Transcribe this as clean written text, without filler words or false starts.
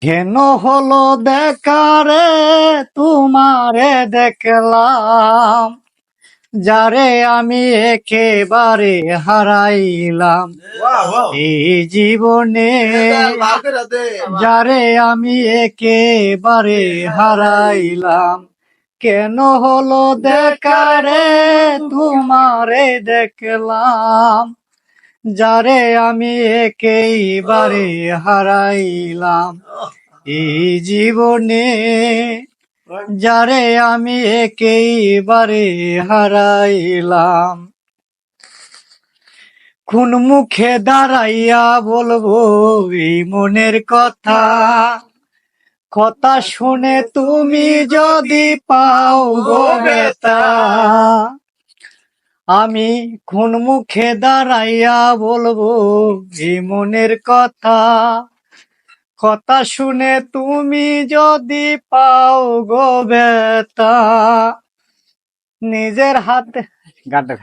কেন হলো দেখারে তোমারে দেখলাম, যারে আমি একেবারে হারাইলাম এই জীবনে, যারে আমি একেবারে হারাইলাম। কেন হলো দেখারে তোমারে দেখলাম, যারে আমি একেবারে হারাইলাম এই জীবনে, যারে আমি একেবারে হারাইলাম। কোন মুখে দাঁড়াইয়া বলবো এই মনের কথা, কথা শুনে তুমি যদি পাও গো ব্যথা। আমি কোন মুখে দাঁড়াইয়া বলবো এই মনের কথা, কথা শুনে তুমি যদি পাও গো ব্যথা। নিজের হাতে গানটা